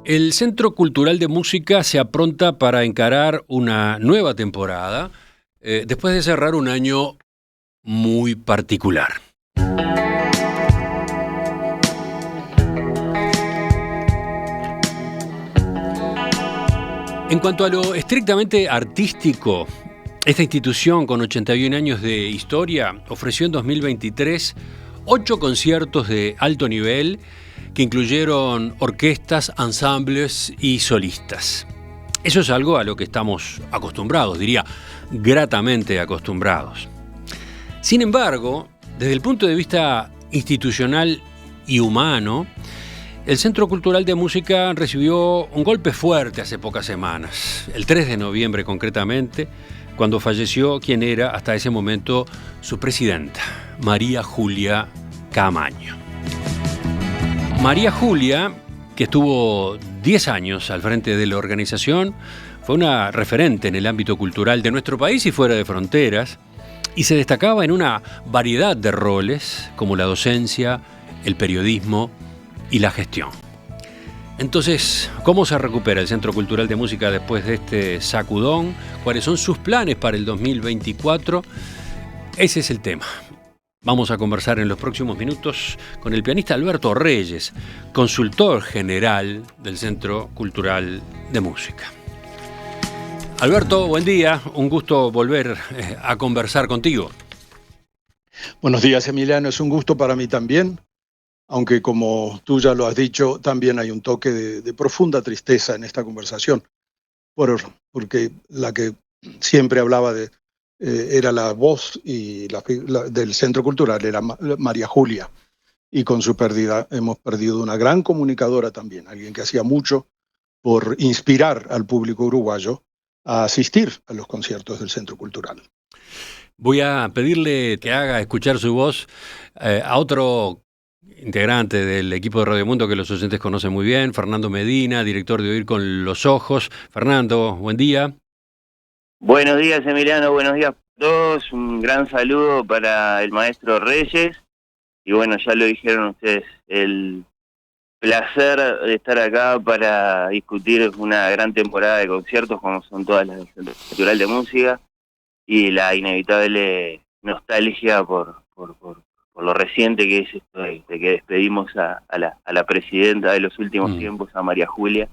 El Centro Cultural de Música se apronta para encarar una nueva temporada después de cerrar un año muy particular. En cuanto a lo estrictamente artístico, esta institución con 81 años de historia ofreció en 2023 8 conciertos de alto nivel que incluyeron orquestas, ensambles y solistas. Eso es algo a lo que estamos acostumbrados, diría, gratamente acostumbrados. Sin embargo, desde el punto de vista institucional y humano, el Centro Cultural de Música recibió un golpe fuerte hace pocas semanas, el 3 de noviembre concretamente, cuando falleció quien era hasta ese momento su presidenta, María Julia Caamaño. María Julia, que estuvo 10 años al frente de la organización, fue una referente en el ámbito cultural de nuestro país y fuera de fronteras, y se destacaba en una variedad de roles como la docencia, el periodismo y la gestión. Entonces, ¿cómo se recupera el Centro Cultural de Música después de este sacudón? ¿Cuáles son sus planes para el 2024? Ese es el tema. Vamos a conversar en los próximos minutos con el pianista Alberto Reyes, consultor general del Centro Cultural de Música. Alberto, buen día. Un gusto volver a conversar contigo. Buenos días, Emiliano. Es un gusto para mí también, aunque como tú ya lo has dicho, también hay un toque de profunda tristeza en esta conversación, porque la que siempre hablaba era la voz y del Centro Cultural, era María Julia, y con su pérdida hemos perdido una gran comunicadora también, alguien que hacía mucho por inspirar al público uruguayo a asistir a los conciertos del Centro Cultural. Voy a pedirle que haga escuchar su voz a otro integrante del equipo de Radio Mundo que los oyentes conocen muy bien, Fernando Medina, director de Oír con los Ojos. Fernando, buen día. Buenos días, Emiliano, buenos días a todos. Un gran saludo para el maestro Reyes. Y bueno, ya lo dijeron ustedes, el placer de estar acá para discutir una gran temporada de conciertos como son todas las del Centro Cultural de Música y la inevitable nostalgia por lo reciente que es esto de que despedimos a la presidenta de los últimos tiempos, a María Julia.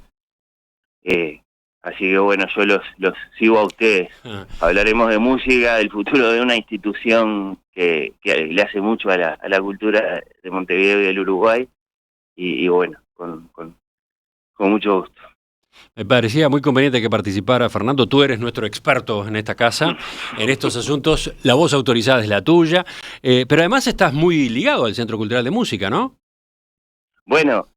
Así que bueno, yo los sigo a ustedes. Hablaremos de música, del futuro de una institución que le hace mucho a la cultura de Montevideo y del Uruguay. Y bueno, con mucho gusto. Me parecía muy conveniente que participara Fernando. Tú eres nuestro experto en esta casa, en estos asuntos. La voz autorizada es la tuya. Pero además estás muy ligado al Centro Cultural de Música, ¿no? Bueno,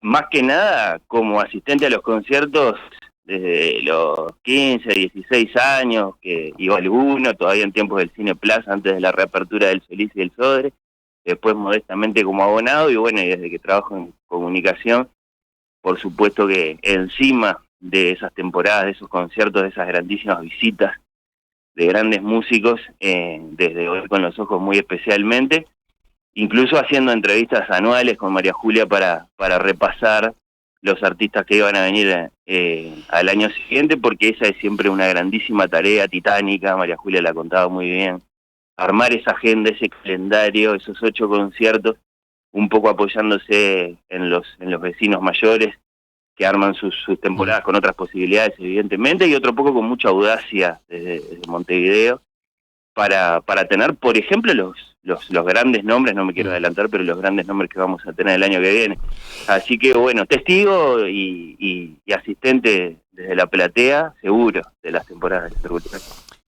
más que nada, como asistente a los conciertos, desde los 15, 16 años, que iba alguno, todavía en tiempos del Cine Plaza, antes de la reapertura del Feliz y del Sodre, después modestamente como abonado, y bueno, y desde que trabajo en comunicación, por supuesto que encima de esas temporadas, de esos conciertos, de esas grandísimas visitas de grandes músicos, desde Oír con los Ojos muy especialmente, incluso haciendo entrevistas anuales con María Julia para repasar los artistas que iban a venir al año siguiente, porque esa es siempre una grandísima tarea titánica. María Julia la contaba muy bien, armar esa agenda, ese calendario, esos 8 conciertos, un poco apoyándose en los vecinos mayores que arman sus temporadas con otras posibilidades, evidentemente, y otro poco con mucha audacia desde Montevideo, para tener, por ejemplo, los grandes nombres, no me quiero adelantar, pero los grandes nombres que vamos a tener el año que viene. Así que, bueno, testigo y asistente desde la platea, seguro, de las temporadas de Centro Cultural.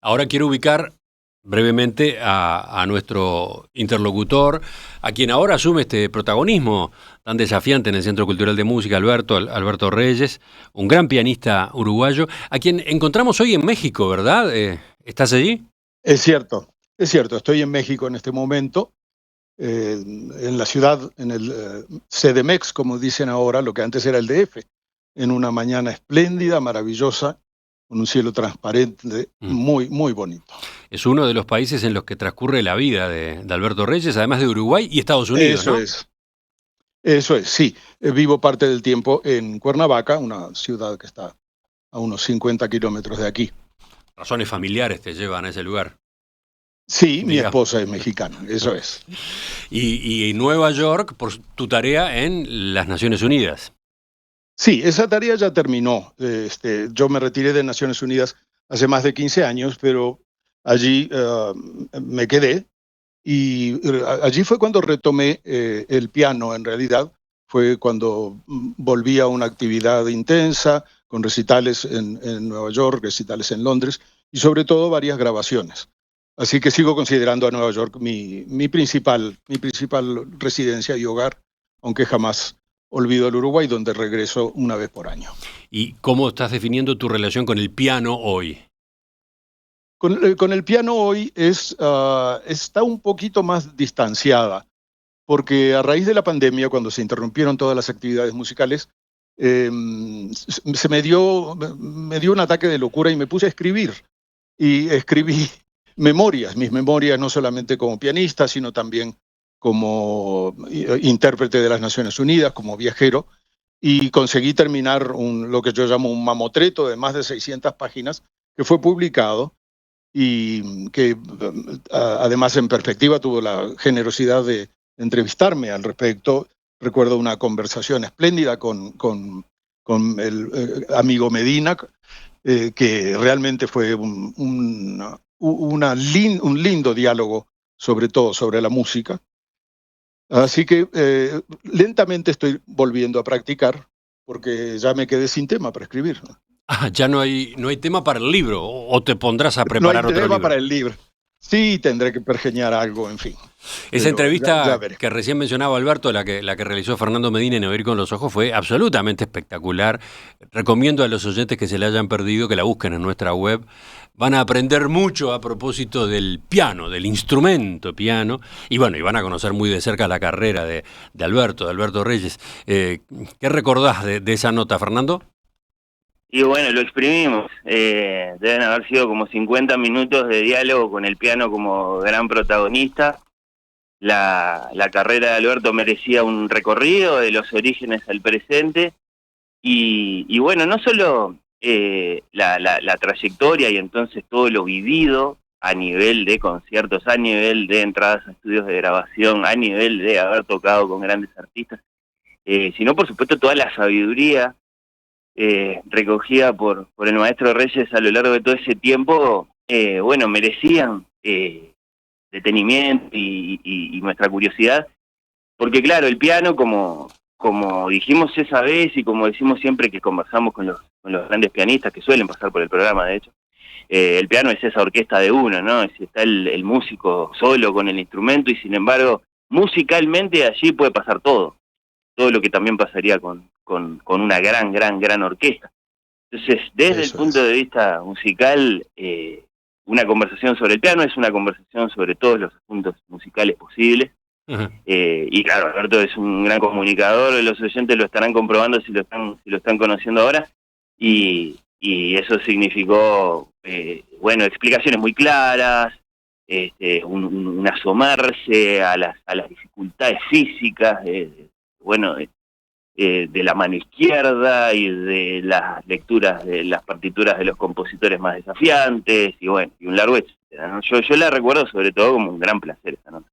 Ahora quiero ubicar brevemente a nuestro interlocutor, a quien ahora asume este protagonismo tan desafiante en el Centro Cultural de Música, Alberto Reyes, un gran pianista uruguayo, a quien encontramos hoy en México, ¿verdad? ¿Estás allí? Es cierto, estoy en México en este momento, en la ciudad, en el CDMX, como dicen ahora, lo que antes era el DF, en una mañana espléndida, maravillosa, con un cielo transparente, muy, muy bonito. Es uno de los países en los que transcurre la vida de Alberto Reyes, además de Uruguay y Estados Unidos, Eso ¿no? es. Eso es, sí. Vivo parte del tiempo en Cuernavaca, una ciudad que está a unos 50 kilómetros de aquí. Razones familiares te llevan a ese lugar. Sí, mi Digamos. esposa es mexicana, eso es. Y Nueva York por tu tarea en las Naciones Unidas. Sí, esa tarea ya terminó. Yo me retiré de Naciones Unidas hace más de 15 años, pero allí me quedé y allí fue cuando retomé el piano, en realidad. Fue cuando volví a una actividad intensa, con recitales en Nueva York, recitales en Londres y sobre todo varias grabaciones. Así que sigo considerando a Nueva York mi principal residencia y hogar, aunque jamás olvido el Uruguay, donde regreso una vez por año. ¿Y cómo estás definiendo tu relación con el piano hoy? Con el piano hoy está un poquito más distanciada, porque a raíz de la pandemia, cuando se interrumpieron todas las actividades musicales, me dio un ataque de locura y me puse a escribir. Y escribí mis memorias no solamente como pianista, sino también como intérprete de las Naciones Unidas, como viajero, y conseguí terminar lo que yo llamo un mamotreto de más de 600 páginas, que fue publicado y que además en perspectiva tuvo la generosidad de entrevistarme al respecto. Recuerdo una conversación espléndida con el amigo Medina, que realmente fue un lindo diálogo, sobre todo sobre la música. Así que lentamente estoy volviendo a practicar, porque ya me quedé sin tema para escribir. Ah, ya no hay tema para el libro, o te pondrás a No hay preparar otro tema libro. para el libro. Sí, tendré que pergeñar algo, en fin. Esa entrevista ya veré. que recién mencionaba Alberto, la que realizó Fernando Medina en Oír con los Ojos, fue absolutamente espectacular. Recomiendo a los oyentes que se la hayan perdido que la busquen en nuestra web. Van a aprender mucho a propósito del piano, del instrumento piano, y bueno, y van a conocer muy de cerca la carrera de Alberto Reyes. ¿Qué recordás de esa nota, Fernando? Y bueno, lo exprimimos. Deben haber sido como 50 minutos de diálogo con el piano como gran protagonista. La carrera de Alberto merecía un recorrido de los orígenes al presente. Y bueno, no solo la trayectoria y entonces todo lo vivido a nivel de conciertos, a nivel de entradas a estudios de grabación, a nivel de haber tocado con grandes artistas, sino por supuesto toda la sabiduría recogida por el maestro Reyes a lo largo de todo ese tiempo, bueno, merecían detenimiento y nuestra curiosidad, porque claro, el piano, como dijimos esa vez y como decimos siempre que conversamos con los grandes pianistas que suelen pasar por el programa, de hecho, el piano es esa orquesta de uno, ¿no? Está el músico solo con el instrumento y sin embargo, musicalmente allí puede pasar todo lo que también pasaría con una gran orquesta. Entonces, desde el punto de vista musical, una conversación sobre el piano es una conversación sobre todos los asuntos musicales posibles. Uh-huh. Y claro, Alberto es un gran comunicador, los oyentes lo estarán comprobando si lo están conociendo ahora, y eso significó, bueno, explicaciones muy claras, un asomarse a las dificultades físicas, bueno, de la mano izquierda y de las lecturas de las partituras de los compositores más desafiantes, y bueno, y un largo etcétera, ¿no? Yo la recuerdo sobre todo como un gran placer esta nota.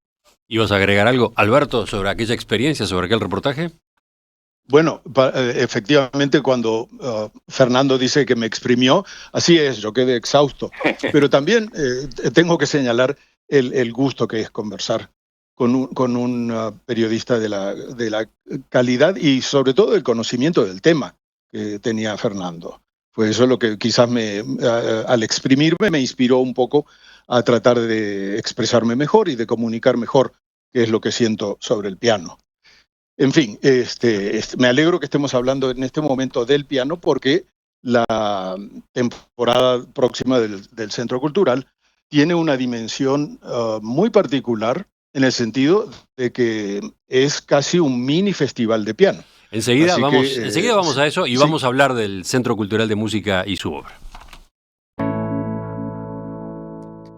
¿Ibas a agregar algo, Alberto, sobre aquella experiencia, sobre aquel reportaje? Bueno, efectivamente cuando Fernando dice que me exprimió, así es, yo quedé exhausto, pero también tengo que señalar el gusto que es conversar con un periodista de la calidad y sobre todo el conocimiento del tema que tenía Fernando. Fue eso lo que quizás al exprimirme me inspiró un poco a tratar de expresarme mejor y de comunicar mejor qué es lo que siento sobre el piano. En fin, me alegro que estemos hablando en este momento del piano porque la temporada próxima del Centro Cultural tiene una dimensión muy particular, en el sentido de que es casi un mini festival de piano. Enseguida vamos a eso y sí. Vamos a hablar del Centro Cultural de Música y su obra.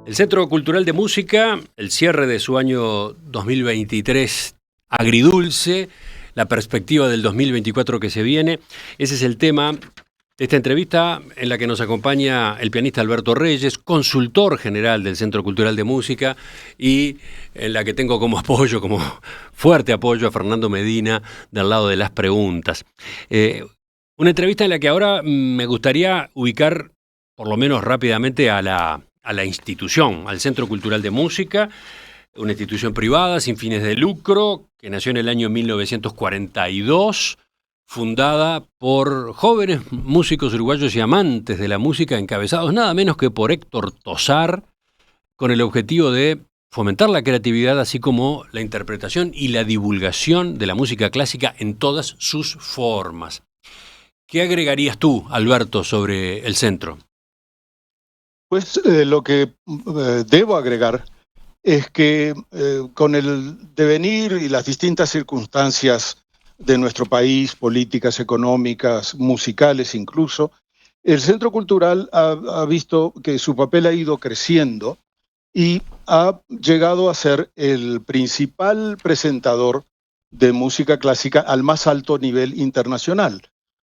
El Centro Cultural de Música, el cierre de su año 2023 agridulce, la perspectiva del 2024 que se viene. Ese es el tema de esta entrevista en la que nos acompaña el pianista Alberto Reyes, consultor general del Centro Cultural de Música, y en la que tengo como apoyo, como fuerte apoyo, a Fernando Medina del lado de las preguntas. Una entrevista en la que ahora me gustaría ubicar, por lo menos rápidamente, a la institución, al Centro Cultural de Música, una institución privada sin fines de lucro que nació en el año 1942, fundada por jóvenes músicos uruguayos y amantes de la música, encabezados nada menos que por Héctor Tosar, con el objetivo de fomentar la creatividad, así como la interpretación y la divulgación de la música clásica en todas sus formas. ¿Qué agregarías tú, Alberto, sobre el centro? Pues lo que debo agregar es que con el devenir y las distintas circunstancias de nuestro país, políticas, económicas, musicales incluso, el Centro Cultural ha visto que su papel ha ido creciendo y ha llegado a ser el principal presentador de música clásica al más alto nivel internacional.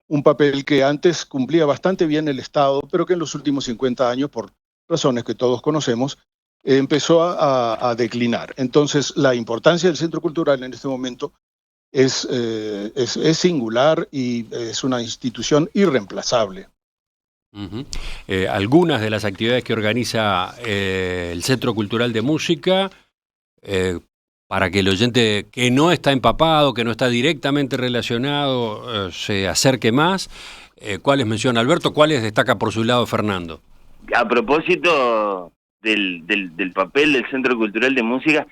Un papel que antes cumplía bastante bien el Estado, pero que en los últimos 50 años, por razones que todos conocemos, empezó a declinar. Entonces, la importancia del Centro Cultural en este momento es singular y es una institución irreemplazable. Uh-huh. Algunas de las actividades que organiza el Centro Cultural de Música, para que el oyente que no está empapado, que no está directamente relacionado, se acerque más, ¿cuáles menciona Alberto? ¿Cuáles destaca por su lado Fernando? A propósito del papel del Centro Cultural de Música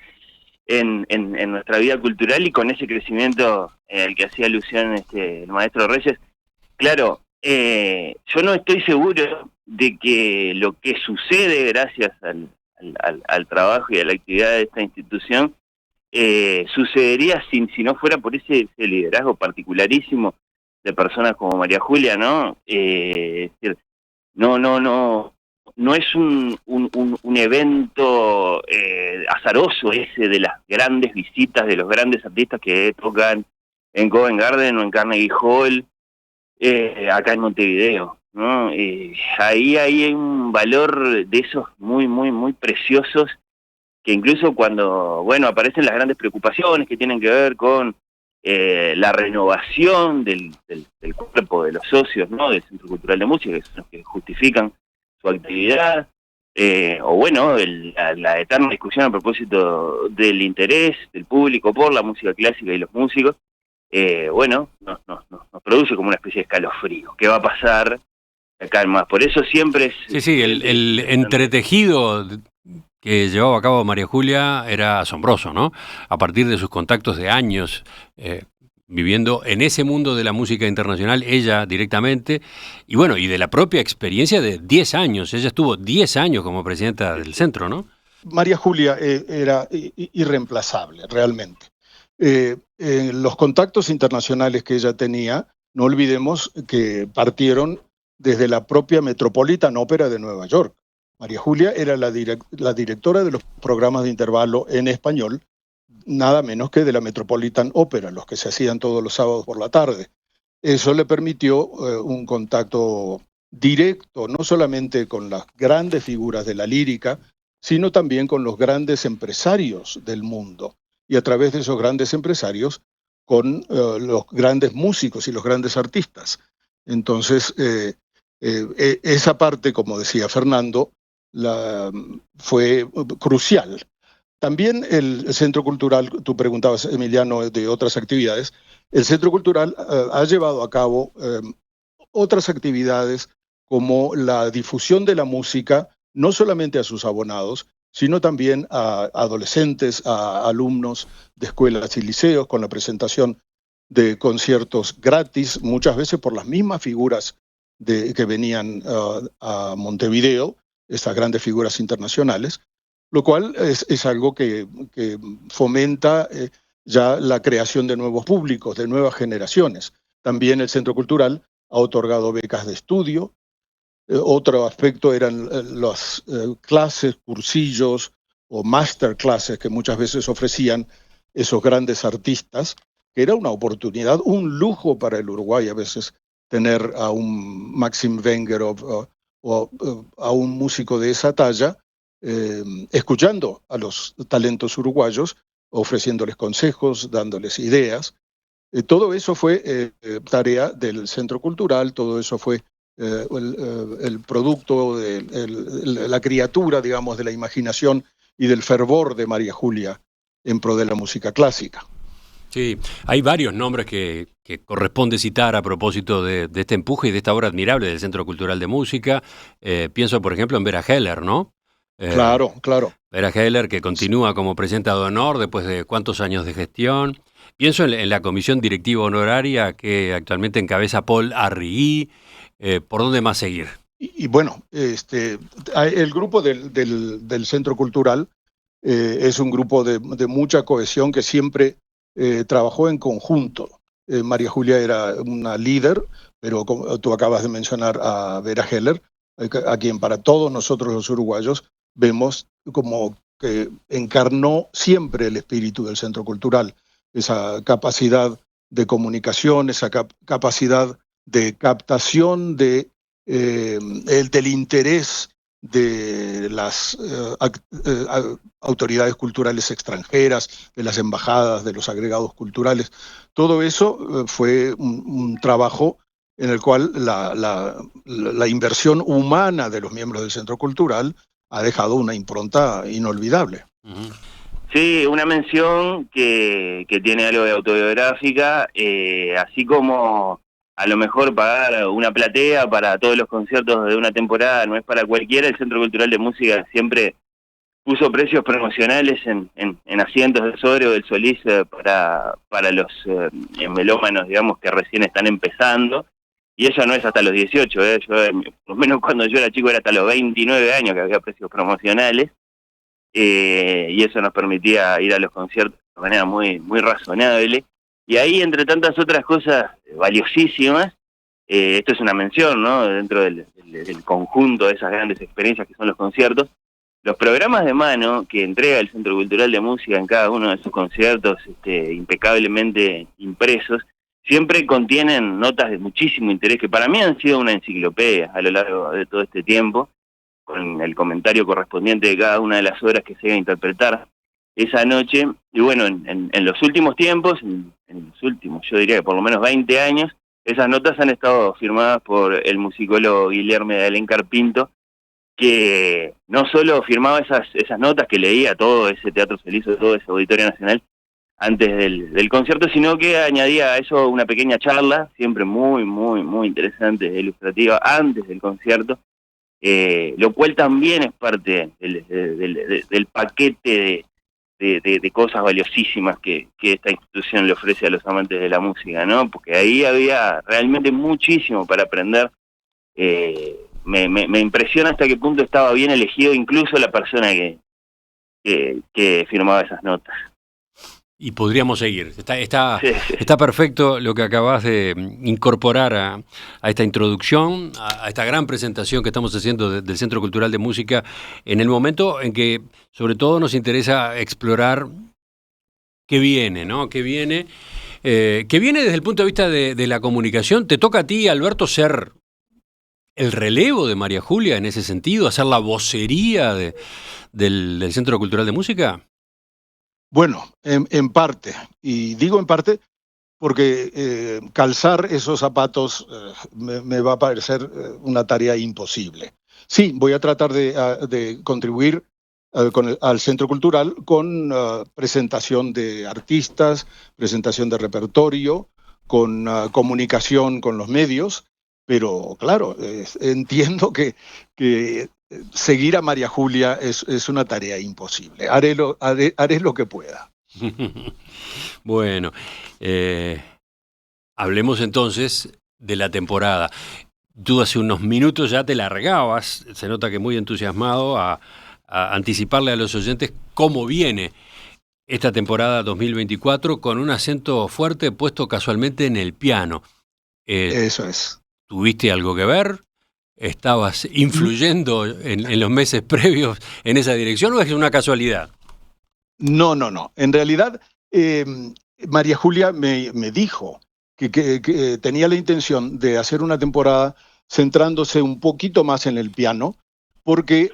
en nuestra vida cultural y con ese crecimiento al que hacía alusión el maestro Reyes, claro, yo no estoy seguro de que lo que sucede gracias al trabajo y a la actividad de esta institución sucedería si no fuera por ese liderazgo particularísimo de personas como María Julia, ¿no? Es decir, no es un evento azaroso ese de las grandes visitas de los grandes artistas que tocan en Covent Garden o en Carnegie Hall, acá en Montevideo, ¿no? Ahí hay un valor de esos muy, muy, muy preciosos, que incluso cuando, aparecen las grandes preocupaciones que tienen que ver con la renovación del cuerpo de los socios, ¿no?, del Centro Cultural de Música, que son los que justifican su actividad, la eterna discusión a propósito del interés del público por la música clásica y los músicos, nos produce como una especie de escalofrío. ¿Qué va a pasar acá más? Por eso siempre es... Sí, el entretejido que llevaba a cabo María Julia era asombroso, ¿no? A partir de sus contactos de años viviendo en ese mundo de la música internacional, ella directamente, y de la propia experiencia de 10 años. Ella estuvo 10 años como presidenta del centro, ¿no? María Julia era irreemplazable, realmente. Los contactos internacionales que ella tenía, no olvidemos que partieron desde la propia Metropolitan Opera de Nueva York. María Julia era la directora de los programas de intervalo en español, nada menos que de la Metropolitan Opera, los que se hacían todos los sábados por la tarde. Eso le permitió un contacto directo, no solamente con las grandes figuras de la lírica, sino también con los grandes empresarios del mundo. Y a través de esos grandes empresarios, con los grandes músicos y los grandes artistas. Entonces, esa parte, como decía Fernando, fue crucial. También el Centro Cultural, tú preguntabas, Emiliano, de otras actividades, el Centro Cultural ha llevado a cabo otras actividades como la difusión de la música, no solamente a sus abonados, sino también a adolescentes, a alumnos de escuelas y liceos, con la presentación de conciertos gratis, muchas veces por las mismas figuras que venían a Montevideo, estas grandes figuras internacionales, lo cual es algo que fomenta ya la creación de nuevos públicos, de nuevas generaciones. También el Centro Cultural ha otorgado becas de estudio. Otro aspecto eran las clases, cursillos o masterclasses que muchas veces ofrecían esos grandes artistas que era una oportunidad, un lujo para el Uruguay a veces tener a un Maxim Wenger o a un músico de esa talla, escuchando a los talentos uruguayos, ofreciéndoles consejos, dándoles ideas. Todo eso fue tarea del Centro Cultural, todo eso fue el producto de la criatura, digamos, de la imaginación y del fervor de María Julia en pro de la música clásica. Sí, hay varios nombres que corresponde citar a propósito de este empuje y de esta obra admirable del Centro Cultural de Música. Pienso, por ejemplo, en Vera Heller, ¿no? Claro, claro. Vera Heller, que continúa como presidenta de honor después de cuántos años de gestión. Pienso en la comisión directiva honoraria que actualmente encabeza Paul Arrigui. ¿Por dónde más seguir? Y bueno, el grupo del Centro Cultural es un grupo de mucha cohesión que siempre trabajó en conjunto. María Julia era una líder, pero como tú acabas de mencionar a Vera Heller, a quien para todos nosotros los uruguayos vemos como que encarnó siempre el espíritu del Centro Cultural, esa capacidad de comunicación, esa capacidad de captación del interés de las autoridades culturales extranjeras, de las embajadas, de los agregados culturales. Todo eso fue un trabajo en el cual la inversión humana de los miembros del Centro Cultural ha dejado una impronta inolvidable. Sí, una mención que tiene algo de autobiográfica, así como a lo mejor pagar una platea para todos los conciertos de una temporada no es para cualquiera. El Centro Cultural de Música siempre puso precios promocionales en asientos de sobre o del Solís para los melómanos, digamos, que recién están empezando. Y eso no es hasta los 18, yo, por lo menos cuando yo era chico era hasta los 29 años que había precios promocionales. Y eso nos permitía ir a los conciertos de manera muy, muy razonable. Y ahí, entre tantas otras cosas valiosísimas, esto es una mención, ¿no?, dentro del conjunto de esas grandes experiencias que son los conciertos, los programas de mano que entrega el Centro Cultural de Música en cada uno de sus conciertos, impecablemente impresos, siempre contienen notas de muchísimo interés, que para mí han sido una enciclopedia a lo largo de todo este tiempo, con el comentario correspondiente de cada una de las obras que se iba a interpretar esa noche. Y bueno, en los últimos tiempos, en los últimos, yo diría que por lo menos 20 años, esas notas han estado firmadas por el musicólogo Guillermo de Alencar Pinto, que no solo firmaba esas notas que leía todo ese Teatro Solís, todo ese Auditorio Nacional antes del concierto, sino que añadía a eso una pequeña charla, siempre muy, muy, muy interesante e ilustrativa, antes del concierto, lo cual también es parte del paquete de cosas valiosísimas que esta institución le ofrece a los amantes de la música, ¿no? Porque ahí había realmente muchísimo para aprender. Me impresiona hasta qué punto estaba bien elegido incluso la persona que firmaba esas notas. Y podríamos seguir. Está perfecto lo que acabas de incorporar a esta introducción, a esta gran presentación que estamos haciendo del Centro Cultural de Música, en el momento en que, sobre todo, nos interesa explorar qué viene, ¿no? ¿Qué viene desde el punto de vista de la comunicación? ¿Te toca a ti, Alberto, ser el relevo de María Julia en ese sentido, hacer la vocería del Centro Cultural de Música? Bueno, en parte, y digo en parte porque calzar esos zapatos me va a parecer una tarea imposible. Sí, voy a tratar de contribuir al Centro Cultural con presentación de artistas, presentación de repertorio, con comunicación con los medios, pero claro, entiendo que seguir a María Julia es una tarea imposible. Haré lo que pueda. Bueno, hablemos entonces de la temporada. Tú hace unos minutos ya te largabas, se nota que muy entusiasmado, a anticiparle a los oyentes cómo viene esta temporada 2024 con un acento fuerte puesto casualmente en el piano. Eso es. ¿Tuviste algo que ver? ¿Estabas influyendo en los meses previos en esa dirección o es una casualidad? No. En realidad, María Julia me dijo que tenía la intención de hacer una temporada centrándose un poquito más en el piano, porque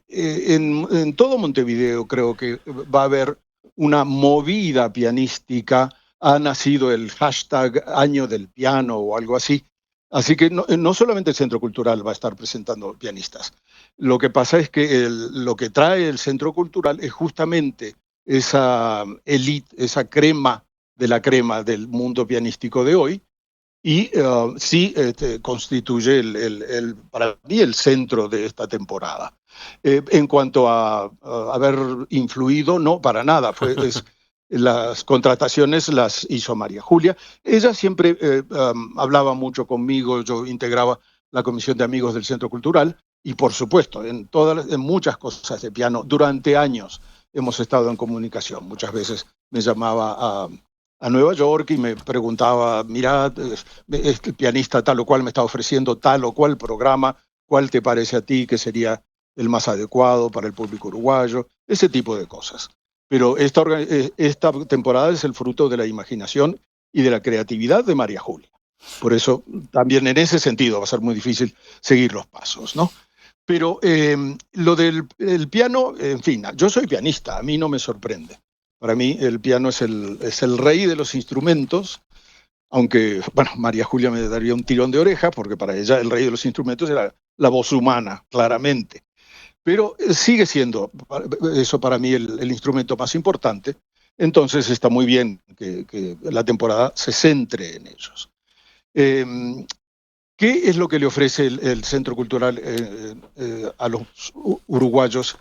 en todo Montevideo creo que va a haber una movida pianística. Ha nacido el hashtag Año del Piano o algo así. Así que no solamente el Centro Cultural va a estar presentando pianistas. Lo que pasa es que lo que trae el Centro Cultural es justamente esa elite, esa crema de la crema del mundo pianístico de hoy, y sí constituye para mí el centro de esta temporada. En cuanto a haber influido, no, para nada. Las contrataciones las hizo María Julia. Ella siempre hablaba mucho conmigo, yo integraba la Comisión de Amigos del Centro Cultural, y por supuesto, en muchas cosas de piano, durante años hemos estado en comunicación. Muchas veces me llamaba a Nueva York y me preguntaba, mira, este pianista tal o cual me está ofreciendo tal o cual programa, ¿cuál te parece a ti que sería el más adecuado para el público uruguayo? Ese tipo de cosas. Pero esta temporada es el fruto de la imaginación y de la creatividad de María Julia. Por eso, también en ese sentido va a ser muy difícil seguir los pasos, ¿no? Pero lo del el piano, en fin, yo soy pianista, a mí no me sorprende. Para mí el piano es el rey de los instrumentos, aunque, bueno, María Julia me daría un tirón de oreja, porque para ella el rey de los instrumentos era la voz humana, claramente. Pero sigue siendo eso para mí el instrumento más importante. Entonces está muy bien que la temporada se centre en ellos. Eh, ¿Qué es lo que le ofrece el Centro Cultural a los uruguayos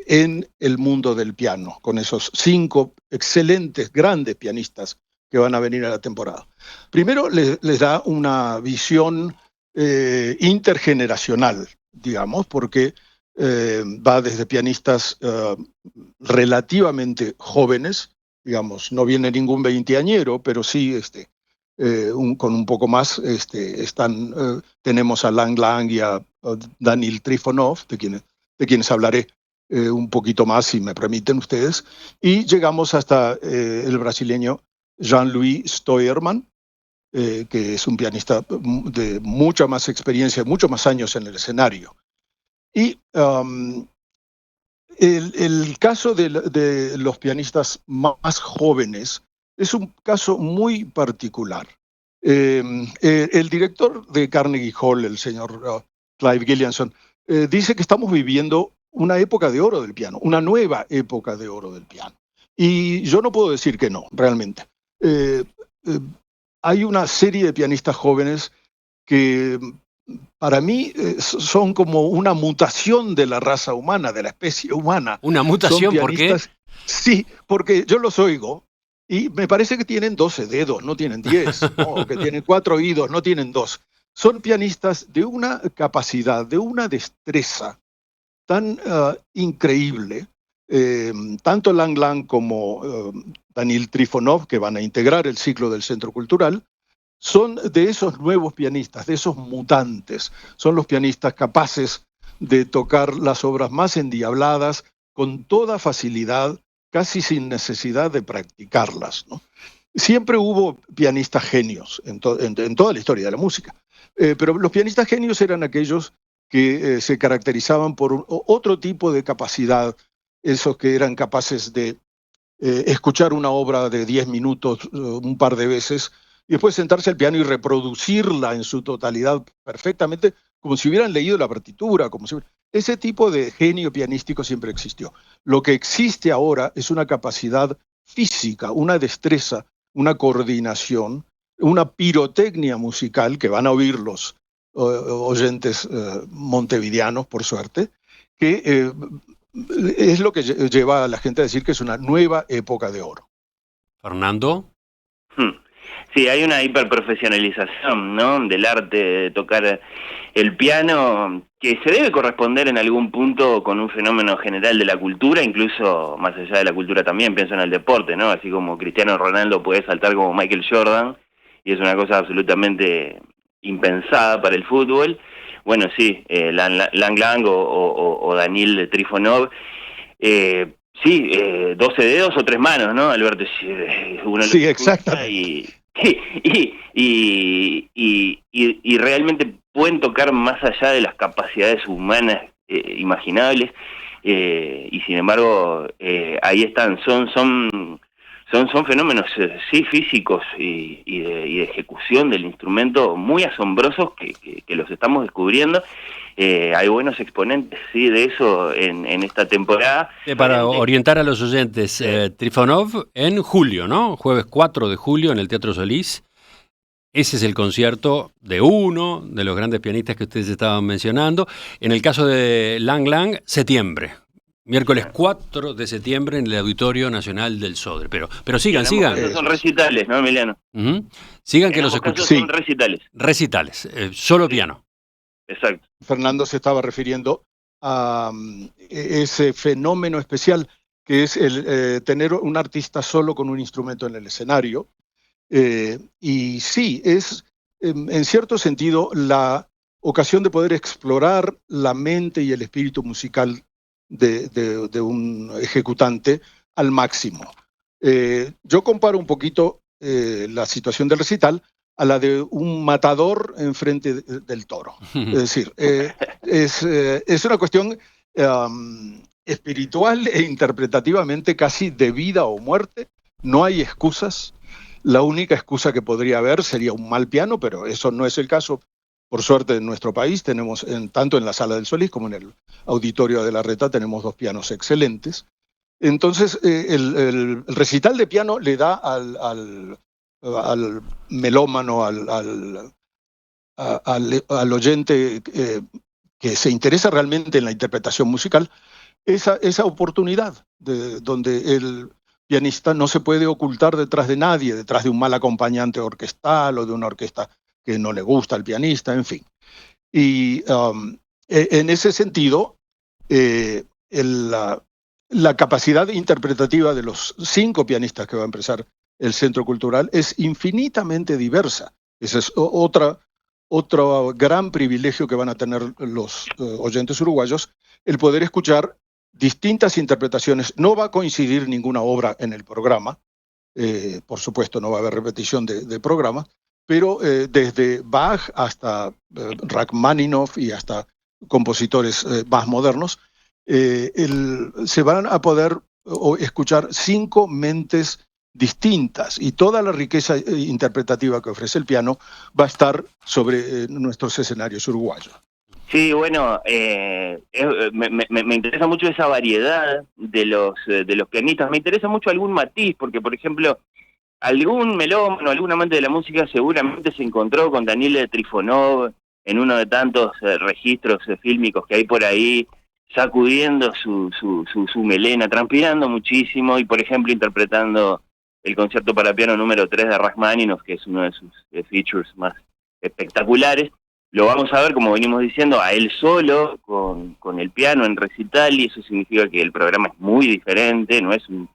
en el mundo del piano, con esos 5 excelentes, grandes pianistas que van a venir a la temporada? Primero, les da una visión intergeneracional, digamos, porque va desde pianistas relativamente jóvenes, digamos, no viene ningún veinteañero, pero sí con un poco más, tenemos a Lang Lang y a Danil Trifonov, de quienes hablaré un poquito más, si me permiten ustedes, y llegamos hasta el brasileño Jean-Louis Steuermann, que es un pianista de mucha más experiencia, muchos más años en el escenario. Y el caso de los pianistas más jóvenes es un caso muy particular. El director de Carnegie Hall, el señor Clive Gilliamson, dice que estamos viviendo una época de oro del piano, una nueva época de oro del piano. Y yo no puedo decir que no, realmente. Eh, eh, Hay una serie de pianistas jóvenes que para mí son como una mutación de la raza humana, de la especie humana. ¿Una Son mutación? ¿Por qué? pianistas, sí, porque yo los oigo y me parece que tienen 12 dedos, no tienen 10, ¿no? O que tienen 4 oídos, no tienen 2. Son pianistas de una capacidad, de una destreza tan increíble. Tanto Lang Lang como Danil Trifonov, que van a integrar el ciclo del Centro Cultural, son de esos nuevos pianistas, de esos mutantes. Son los pianistas capaces de tocar las obras más endiabladas con toda facilidad, casi sin necesidad de practicarlas, ¿no? Siempre hubo pianistas genios en toda la historia de la música, pero los pianistas genios eran aquellos que se caracterizaban por otro tipo de capacidad, esos que eran capaces de escuchar una obra de 10 minutos un par de veces y después sentarse al piano y reproducirla en su totalidad perfectamente, como si hubieran leído la partitura. Ese tipo de genio pianístico siempre existió. Lo que existe ahora es una capacidad física, una destreza, una coordinación, una pirotecnia musical que van a oír los oyentes montevideanos, por suerte, que es lo que lleva a la gente a decir que es una nueva época de oro. Fernando. Sí, hay una hiperprofesionalización, ¿no?, del arte de tocar el piano, que se debe corresponder en algún punto con un fenómeno general de la cultura, incluso más allá de la cultura también, pienso en el deporte, ¿no? Así como Cristiano Ronaldo puede saltar como Michael Jordan, y es una cosa absolutamente impensada para el fútbol. Bueno, sí, Lang Lang o Danil Trifonov Sí, 12 dedos o 3 manos, ¿no, Alberto? Uno Sí, exactamente. Y realmente pueden tocar más allá de las capacidades humanas imaginables, y sin embargo ahí están, son fenómenos sí físicos y de ejecución del instrumento muy asombrosos que los estamos descubriendo. Hay buenos exponentes sí de eso en esta temporada. Para orientar a los oyentes, Trifonov en julio, ¿no? Jueves 4 de julio en el Teatro Solís. Ese es el concierto de uno de los grandes pianistas que ustedes estaban mencionando. En el caso de Lang Lang, septiembre. Miércoles 4 de septiembre en el Auditorio Nacional del Sodre. Pero sigan. Esos son recitales, ¿no, Emiliano? Sigan que los escuchen. Son recitales. Recitales, solo piano. Exacto. Fernando se estaba refiriendo a ese fenómeno especial que es el tener un artista solo con un instrumento en el escenario. Y sí, es en cierto sentido la ocasión de poder explorar la mente y el espíritu musical de un ejecutante al máximo. Yo comparo un poquito la situación del recital a la de un matador enfrente del toro. Es decir, es una cuestión espiritual e interpretativamente casi de vida o muerte. No hay excusas. La única excusa que podría haber sería un mal piano, pero eso no es el caso. Por suerte en nuestro país tenemos, tanto en la Sala del Solís como en el Auditorio de la Reta, tenemos 2 pianos excelentes. Entonces, el recital de piano le da al melómano, al oyente que se interesa realmente en la interpretación musical, esa oportunidad donde el pianista no se puede ocultar detrás de nadie, detrás de un mal acompañante orquestal o de una orquesta que no le gusta al pianista, en fin. Y en ese sentido, la capacidad interpretativa de los 5 pianistas que va a empezar el Centro Cultural es infinitamente diversa. Ese es otro gran privilegio que van a tener los oyentes uruguayos, el poder escuchar distintas interpretaciones. No va a coincidir ninguna obra en el programa, por supuesto no va a haber repetición de programa, pero desde Bach hasta Rachmaninoff y hasta compositores más modernos, se van a poder escuchar 5 mentes distintas y toda la riqueza interpretativa que ofrece el piano va a estar sobre nuestros escenarios uruguayos. Sí, bueno, me interesa mucho esa variedad de los pianistas. Me interesa mucho algún matiz, porque, por ejemplo, algún melómano, algún amante de la música seguramente se encontró con Daniel Trifonov en uno de tantos registros fílmicos que hay por ahí, sacudiendo su melena, transpirando muchísimo y, por ejemplo, interpretando el concierto para piano número 3 de Rachmaninoff, que es uno de sus features más espectaculares. Lo vamos a ver, como venimos diciendo, a él solo, con el piano en recital, y eso significa que el programa es muy diferente, no es un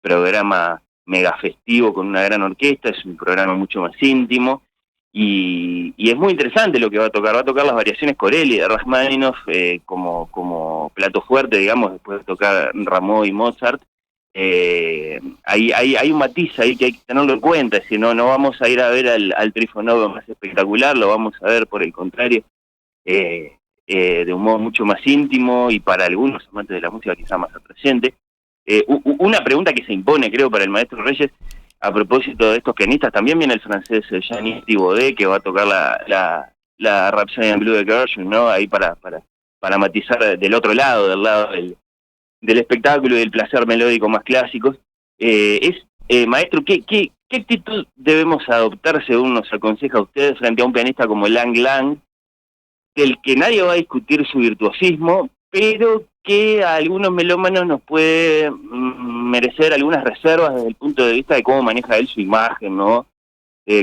programa mega festivo con una gran orquesta, es un programa mucho más íntimo, y es muy interesante lo que va a tocar las variaciones Corelli de Rachmaninoff como plato fuerte, digamos, después de tocar Rameau y Mozart. Hay un matiz ahí que hay que tenerlo en cuenta, es decir, no vamos a ir a ver al Trifonov más espectacular, lo vamos a ver por el contrario de un modo mucho más íntimo y para algunos amantes de la música quizá más atrayente. Una pregunta que se impone, creo, para el maestro Reyes, a propósito de estos pianistas, también viene el francés Jean-Yves Thibaudet, que va a tocar la Rhapsody in Blue de Gershwin, ¿no? Ahí para matizar del otro lado, del lado del espectáculo y del placer melódico más clásicos. Maestro, ¿qué actitud debemos adoptar, según nos aconseja usted, frente a un pianista como Lang Lang, del que nadie va a discutir su virtuosismo, pero que a algunos melómanos nos puede merecer algunas reservas desde el punto de vista de cómo maneja él su imagen, ¿no?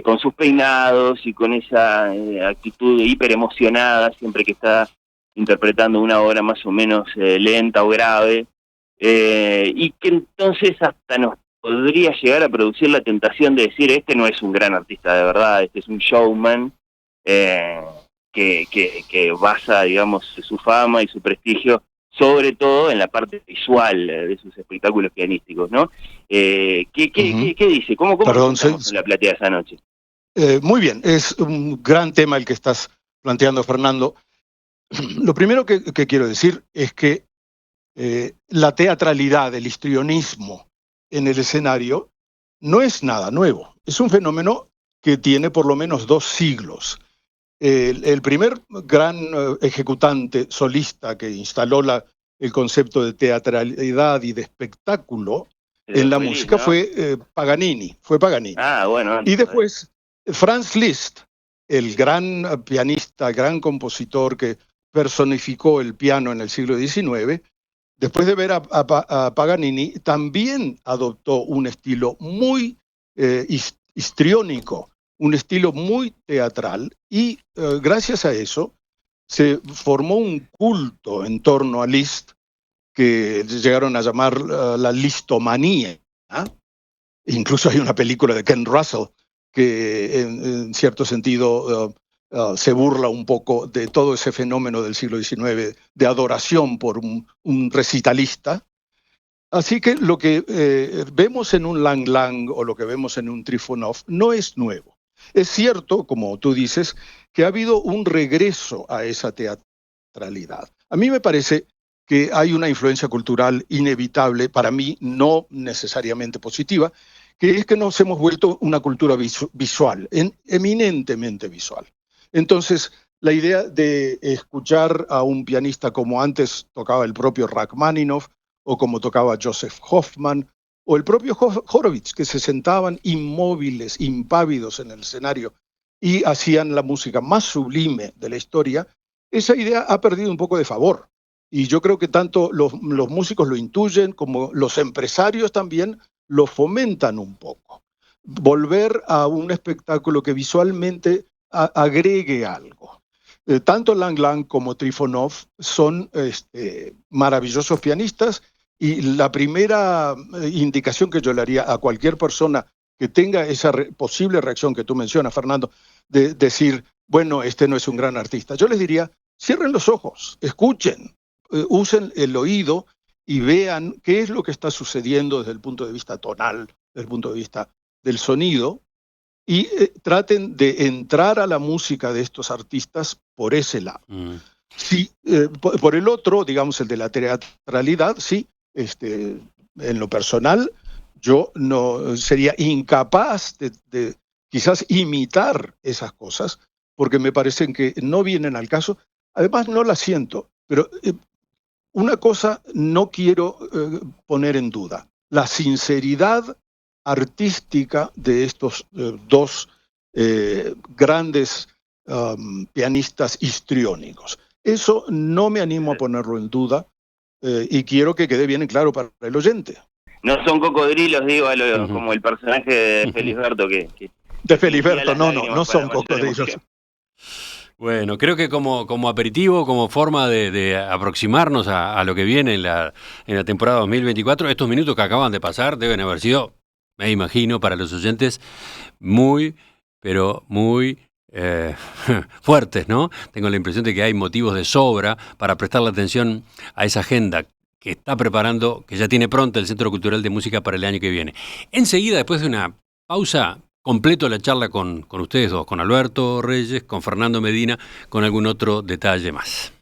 Con sus peinados y con esa actitud hiper emocionada siempre que está interpretando una obra más o menos lenta o grave, y que entonces hasta nos podría llegar a producir la tentación de decir, este no es un gran artista de verdad, este es un showman que basa, digamos, su fama y su prestigio sobre todo en la parte visual de sus espectáculos pianísticos, ¿no? ¿Qué dice? ¿Cómo estamos en la platea esa noche? Muy bien, es un gran tema el que estás planteando, Fernando. Lo primero que quiero decir es que la teatralidad, el histrionismo en el escenario no es nada nuevo. Es un fenómeno que tiene por lo menos 2 siglos. El primer gran ejecutante solista que instaló el concepto de teatralidad y de espectáculo en la música, ¿no?, fue Paganini. Ah, bueno. Y después Franz Liszt, el gran pianista, gran compositor que personificó el piano en el siglo XIX, después de ver a Paganini, también adoptó un estilo muy histriónico, un estilo muy teatral, y gracias a eso se formó un culto en torno a Liszt que llegaron a llamar la listomanía, ¿eh? Incluso hay una película de Ken Russell que en cierto sentido se burla un poco de todo ese fenómeno del siglo XIX de adoración por un recitalista. Así que lo que vemos en un Lang Lang o lo que vemos en un Trifonov no es nuevo. Es cierto, como tú dices, que ha habido un regreso a esa teatralidad. A mí me parece que hay una influencia cultural inevitable, para mí no necesariamente positiva, que es que nos hemos vuelto una cultura visual, eminentemente visual. Entonces, la idea de escuchar a un pianista como antes tocaba el propio Rachmaninoff, o como tocaba Joseph Hoffman, o el propio Horowitz, que se sentaban inmóviles, impávidos en el escenario y hacían la música más sublime de la historia, esa idea ha perdido un poco de favor. Y yo creo que tanto los músicos lo intuyen como los empresarios también lo fomentan un poco. Volver a un espectáculo que visualmente agregue algo. Tanto Lang Lang como Trifonov son maravillosos pianistas, y la primera indicación que yo le haría a cualquier persona que tenga esa posible reacción que tú mencionas, Fernando, de decir, bueno, este no es un gran artista, yo les diría, cierren los ojos, escuchen, usen el oído y vean qué es lo que está sucediendo desde el punto de vista tonal, desde el punto de vista del sonido, y traten de entrar a la música de estos artistas por ese lado. Sí, por el otro, digamos, el de la teatralidad, sí, en lo personal, yo no sería incapaz de quizás imitar esas cosas, porque me parecen que no vienen al caso. Además, no las siento, pero una cosa no quiero poner en duda: la sinceridad artística de estos 2 grandes pianistas histriónicos. Eso no me animo a ponerlo en duda, y quiero que quede bien en claro para el oyente. No son cocodrilos, digo, como el personaje de Felisberto de Felisberto, no son cocodrilos. Bueno, creo que como aperitivo, como forma de aproximarnos a lo que viene en la temporada 2024, estos minutos que acaban de pasar deben haber sido, me imagino, para los oyentes, muy, pero muy fuertes, ¿no? Tengo la impresión de que hay motivos de sobra para prestarle atención a esa agenda que está preparando, que ya tiene pronta el Centro Cultural de Música para el año que viene. Enseguida, después de una pausa, completo la charla con ustedes dos, con Alberto Reyes, con Fernando Medina, con algún otro detalle más.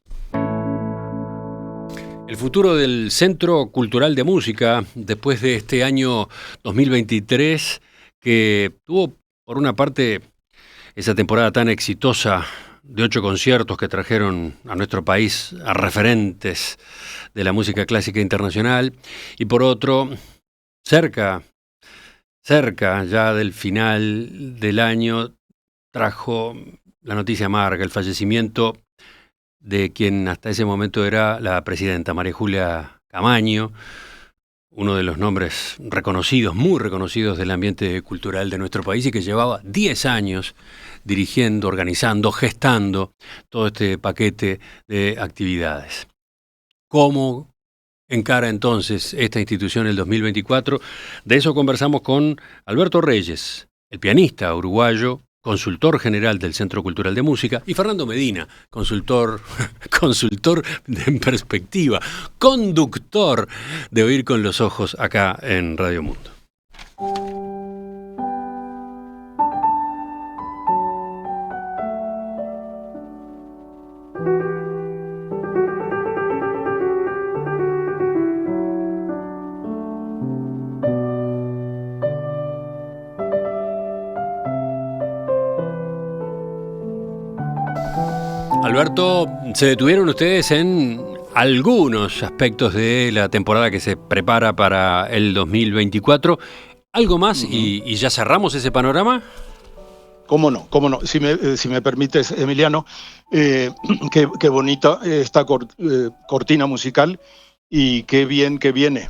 El futuro del Centro Cultural de Música, después de este año 2023, que tuvo, por una parte, esa temporada tan exitosa de 8 conciertos que trajeron a nuestro país a referentes de la música clásica internacional, y por otro, cerca ya del final del año, trajo la noticia amarga, el fallecimiento de quien hasta ese momento era la presidenta, María Julia Camaño, uno de los nombres reconocidos, muy reconocidos del ambiente cultural de nuestro país, y que llevaba 10 años dirigiendo, organizando, gestando todo este paquete de actividades. ¿Cómo encara entonces esta institución el 2024? De eso conversamos con Alberto Reyes, el pianista uruguayo, consultor general del Centro Cultural de Música, y Fernando Medina, consultor en perspectiva, conductor de Oír con los Ojos acá en Radio Mundo. Alberto, ¿se detuvieron ustedes en algunos aspectos de la temporada que se prepara para el 2024? ¿Algo más y ya cerramos ese panorama? ¿Cómo no? ¿Cómo no? Si me permites, Emiliano, qué bonita esta cortina musical y qué bien que viene,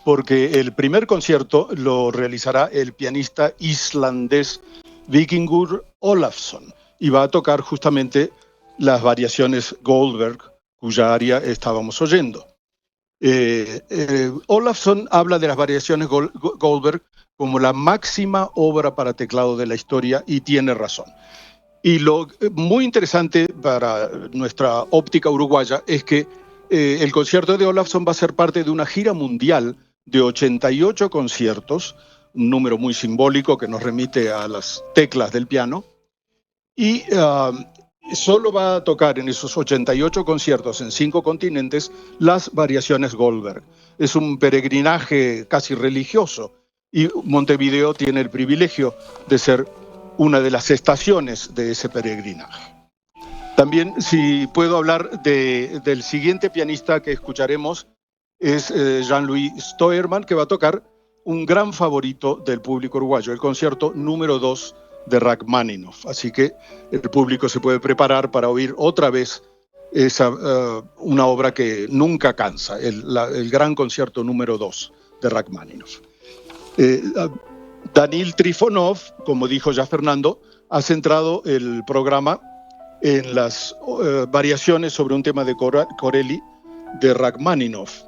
porque el primer concierto lo realizará el pianista islandés Víkingur Ólafsson y va a tocar justamente las variaciones Goldberg, cuya aria estábamos oyendo. Ólafsson habla de las variaciones Goldberg como la máxima obra para teclado de la historia, y tiene razón. Y lo muy interesante para nuestra óptica uruguaya es que el concierto de Ólafsson va a ser parte de una gira mundial de 88 conciertos, un número muy simbólico que nos remite a las teclas del piano, y solo va a tocar en esos 88 conciertos en 5 continentes las variaciones Goldberg. Es un peregrinaje casi religioso y Montevideo tiene el privilegio de ser una de las estaciones de ese peregrinaje. También, si puedo hablar del siguiente pianista que escucharemos, es Jean-Louis Steuermann, que va a tocar un gran favorito del público uruguayo, el concierto número 2 de Rachmaninoff. Así que el público se puede preparar para oír otra vez una obra que nunca cansa, el gran concierto número 2 de Rachmaninoff. Danil Trifonov, como dijo ya Fernando, ha centrado el programa en las variaciones sobre un tema de Corelli de Rachmaninoff.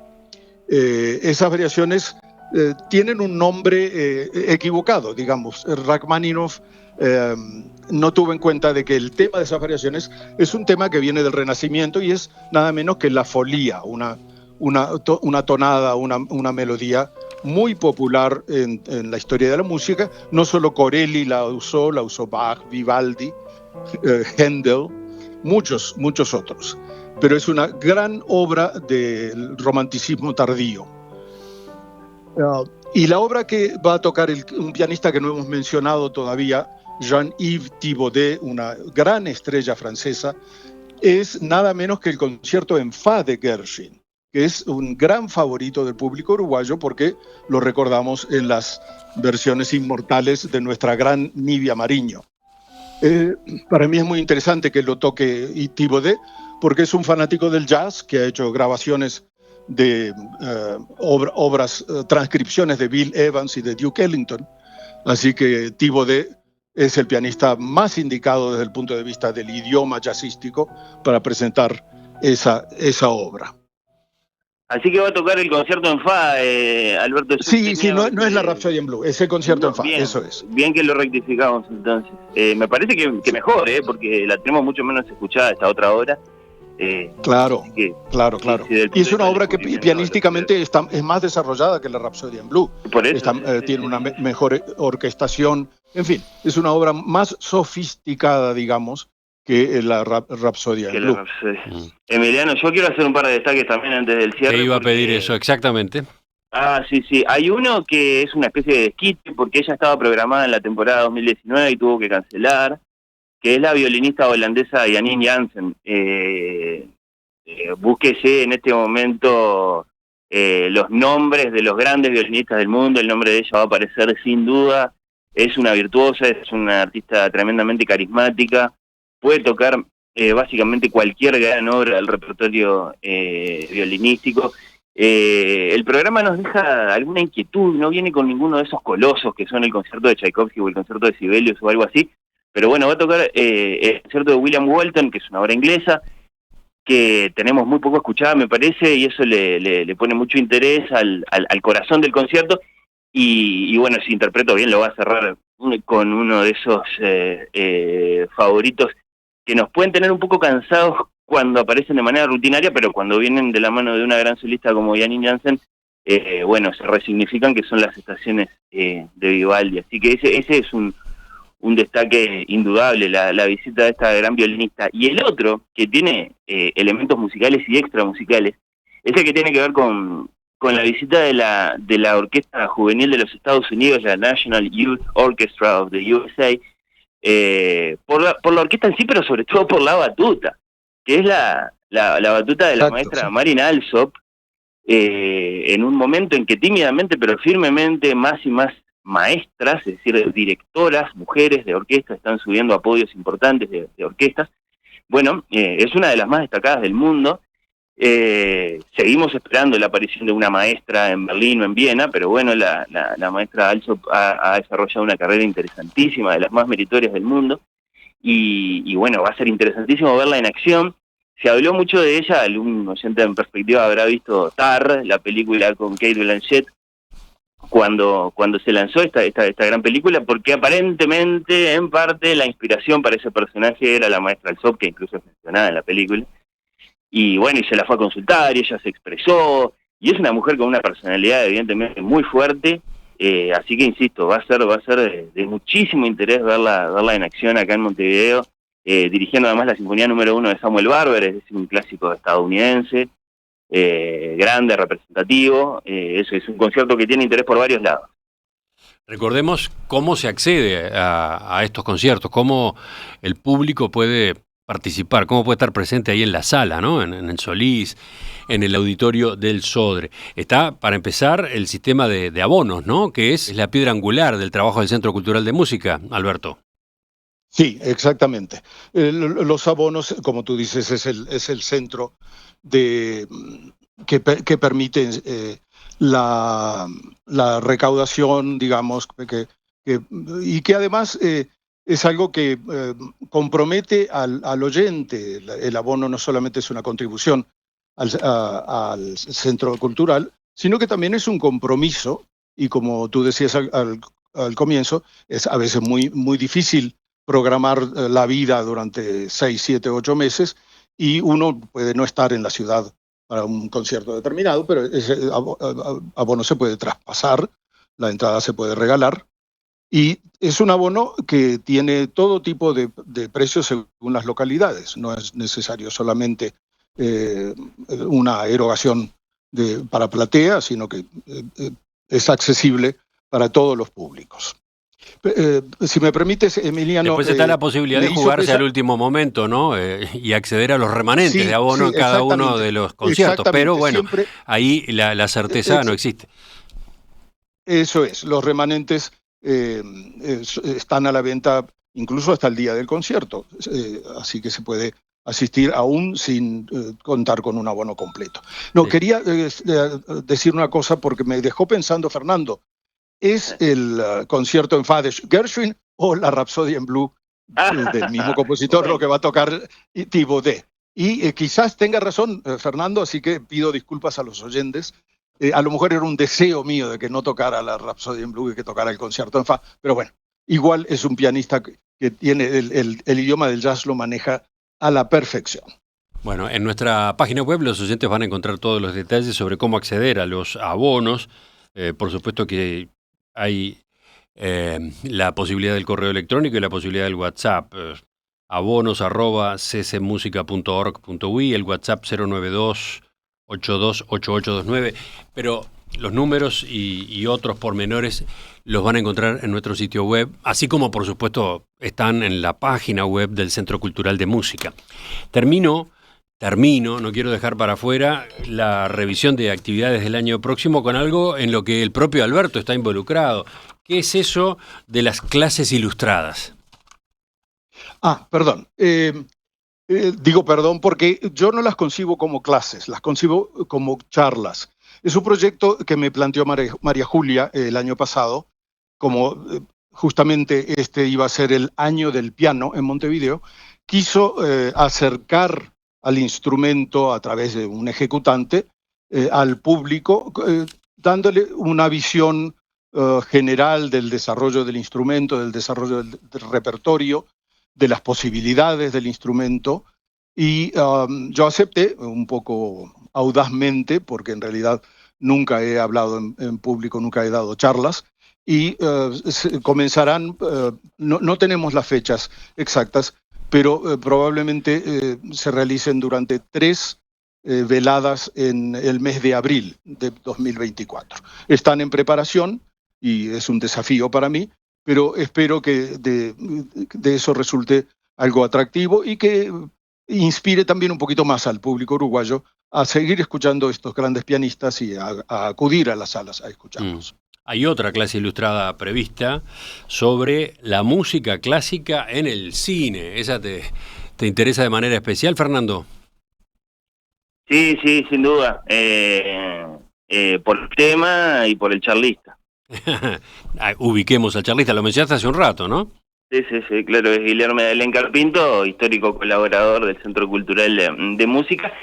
Esas variaciones tienen un nombre equivocado, digamos. Rachmaninoff no tuvo en cuenta de que el tema de esas variaciones es un tema que viene del Renacimiento y es nada menos que la folía, una tonada, una melodía muy popular en la historia de la música. No solo Corelli la usó Bach, Vivaldi, Händel, muchos otros. Pero es una gran obra del romanticismo tardío. Y la obra que va a tocar un pianista que no hemos mencionado todavía, Jean-Yves Thibaudet, una gran estrella francesa, es nada menos que el concierto en fa de Gershwin, que es un gran favorito del público uruguayo porque lo recordamos en las versiones inmortales de nuestra gran Nibia Mariño. Para mí es muy interesante que lo toque Thibaudet porque es un fanático del jazz que ha hecho grabaciones de obras, transcripciones de Bill Evans y de Duke Ellington. Así que Thibaudet es el pianista más indicado desde el punto de vista del idioma jazzístico para presentar esa obra. Así que va a tocar el concierto en fa, Alberto. Sí, no es la Rhapsody in Blue, es el concierto en fa, bien, eso es. Bien que lo rectificamos entonces. Me parece que mejor, porque la tenemos mucho menos escuchada esta otra obra. Claro. Y es una obra que pianísticamente es más desarrollada que la Rhapsody in Blue. Por eso, tiene una mejor orquestación. En fin, es una obra más sofisticada, digamos, que la Rhapsody in Blue. Emiliano, yo quiero hacer un par de destaques también antes del cierre. Te iba a pedir eso, exactamente. Sí. Hay uno que es una especie de desquite porque ella estaba programada en la temporada 2019 y tuvo que cancelar, que es la violinista holandesa Janine Jansen. Búsquese en este momento los nombres de los grandes violinistas del mundo, el nombre de ella va a aparecer sin duda. Es una virtuosa, es una artista tremendamente carismática, puede tocar básicamente cualquier gran obra del repertorio violinístico. El programa nos deja alguna inquietud, no viene con ninguno de esos colosos que son el concierto de Tchaikovsky o el concierto de Sibelius o algo así, pero bueno, va a tocar el concierto de William Walton, que es una obra inglesa, que tenemos muy poco escuchada, me parece, y eso le pone mucho interés al corazón del concierto. y bueno, si interpreto bien lo va a cerrar con uno de esos favoritos que nos pueden tener un poco cansados cuando aparecen de manera rutinaria, pero cuando vienen de la mano de una gran solista como Janine Jansen, bueno, se resignifican, que son las estaciones de Vivaldi. Así que ese es un destaque indudable, la visita de esta gran violinista. Y el otro, que tiene elementos musicales y extra musicales, es el que tiene que ver con la visita de la Orquesta Juvenil de los Estados Unidos, la National Youth Orchestra of the USA, por la orquesta en sí, pero sobre todo por la batuta, que es la batuta de la maestra Marin Alsop, en un momento en que tímidamente pero firmemente más y más maestras, es decir, directoras, mujeres de orquesta, están subiendo a podios importantes de orquestas. Bueno, es una de las más destacadas del mundo. Seguimos esperando la aparición de una maestra en Berlín o en Viena, pero bueno, la maestra Alsop ha desarrollado una carrera interesantísima, de las más meritorias del mundo, y bueno, va a ser interesantísimo verla en acción. Se habló mucho de ella, algún oyente en perspectiva habrá visto Tar, la película con Kate Blanchett, cuando se lanzó esta gran película, porque aparentemente, en parte, la inspiración para ese personaje era la maestra Alsop, que incluso es mencionada en la película. Y bueno, y se la fue a consultar, y ella se expresó, y es una mujer con una personalidad evidentemente muy fuerte, así que insisto, va a ser de muchísimo interés verla en acción acá en Montevideo, dirigiendo además la Sinfonía número 1 de Samuel Barber, es decir, un clásico estadounidense, grande, representativo. Es un concierto que tiene interés por varios lados. Recordemos cómo se accede a estos conciertos, cómo el público puede participar, cómo puede estar presente ahí en la sala, ¿no? En el Solís, en el auditorio del Sodre. Está, para empezar, el sistema de abonos, ¿no? Que es la piedra angular del trabajo del Centro Cultural de Música, Alberto. Sí, exactamente. Los abonos, como tú dices, es el centro que permite la recaudación, digamos, y que además es algo que compromete al oyente. El abono no solamente es una contribución al centro cultural, sino que también es un compromiso, y como tú decías al comienzo, es a veces muy difícil programar la vida durante 6, 7, 8 meses, y uno puede no estar en la ciudad para un concierto determinado, pero ese abono se puede traspasar, la entrada se puede regalar, y es un abono que tiene todo tipo de precios según las localidades. No es necesario solamente una erogación para platea, sino que es accesible para todos los públicos. Si me permites, Emiliano... Después está la posibilidad de jugarse al último momento, ¿no? Y acceder a los remanentes de abono en cada uno de los conciertos. Pero bueno, siempre, ahí la certeza no existe. Eso es, los remanentes están a la venta incluso hasta el día del concierto, así que se puede asistir aún sin contar con un abono completo. No, sí. Quería decir una cosa porque me dejó pensando Fernando. ¿Es el concierto en Fa de Gershwin o la Rapsodia en Blue del mismo compositor lo que va a tocar Thibaudet? Y quizás tenga razón Fernando, así que pido disculpas a los oyentes. A lo mejor era un deseo mío de que no tocara la Rapsodia en Blue y que tocara el concierto en Fa, pero bueno, igual es un pianista que tiene el idioma del jazz, lo maneja a la perfección. Bueno, en nuestra página web los oyentes van a encontrar todos los detalles sobre cómo acceder a los abonos. Por supuesto que hay la posibilidad del correo electrónico y la posibilidad del WhatsApp. abonos@ccmusica.org.uy, el WhatsApp 092-828829. Pero los números y otros pormenores los van a encontrar en nuestro sitio web, así como, por supuesto, están en la página web del Centro Cultural de Música. Termino, no quiero dejar para afuera la revisión de actividades del año próximo con algo en lo que el propio Alberto está involucrado. ¿Qué es eso de las clases ilustradas? Perdón. Digo perdón porque yo no las concibo como clases, las concibo como charlas. Es un proyecto que me planteó María Julia el año pasado, como justamente este iba a ser el año del piano en Montevideo. Quiso acercar al instrumento a través de un ejecutante al público, dándole una visión general del desarrollo del instrumento, del desarrollo del repertorio, de las posibilidades del instrumento. Y yo acepté un poco audazmente, porque en realidad nunca he hablado en público, nunca he dado charlas, y comenzarán, no tenemos las fechas exactas, pero probablemente se realicen durante 3 veladas en el mes de abril de 2024. Están en preparación y es un desafío para mí, pero espero que de eso resulte algo atractivo y que inspire también un poquito más al público uruguayo a seguir escuchando estos grandes pianistas y a acudir a las salas a escucharlos. Hay otra clase ilustrada prevista sobre la música clásica en el cine. ¿Esa te interesa de manera especial, Fernando? Sí, sin duda. Por el tema y por el charlista. Ubiquemos al charlista, lo mencionaste hace un rato, ¿no? Sí, claro, es Guillermo de Carpinto, histórico colaborador del Centro Cultural de Música,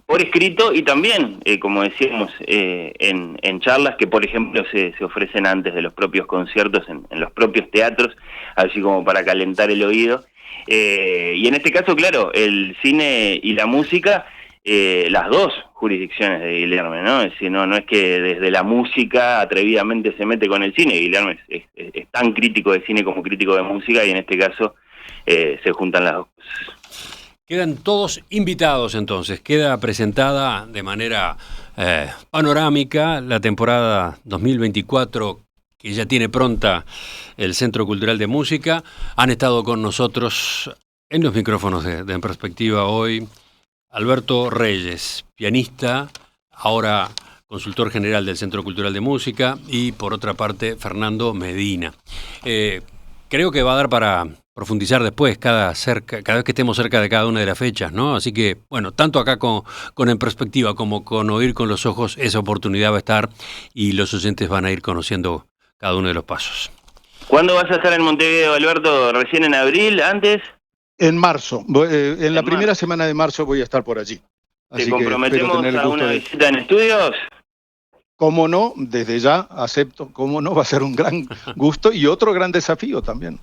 por escrito y también, como decíamos, en charlas que, por ejemplo, se ofrecen antes de los propios conciertos en los propios teatros, así como para calentar el oído. Y en este caso, claro, el cine y la música, las dos jurisdicciones de Guillermo, ¿no? Es decir, no es que desde la música atrevidamente se mete con el cine. Guillermo es tan crítico de cine como crítico de música, y en este caso se juntan las dos cosas. Quedan todos invitados entonces. Queda presentada de manera panorámica la temporada 2024 que ya tiene pronta el Centro Cultural de Música. Han estado con nosotros en los micrófonos de En Perspectiva hoy Alberto Reyes, pianista, ahora consultor general del Centro Cultural de Música, y por otra parte Fernando Medina. Creo que va a dar para profundizar después cada vez que estemos cerca de cada una de las fechas, ¿no? Así que, bueno, tanto acá con En Perspectiva como con Oír con los Ojos, esa oportunidad va a estar y los oyentes van a ir conociendo cada uno de los pasos. ¿¿Cuándo vas a estar en Montevideo, Alberto? ¿Recién en abril? ¿Antes? En marzo, en la primera semana de marzo voy a estar por allí. ¿Te comprometemos a una visita en estudios? Cómo no, desde ya acepto, cómo no, va a ser un gran gusto y otro gran desafío también.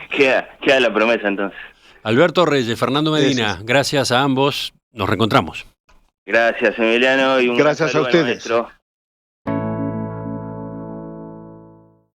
queda la promesa entonces. Alberto Reyes, Fernando Medina, gracias a ambos, nos reencontramos. Gracias, Emiliano, y un gracias a ustedes. Maestro.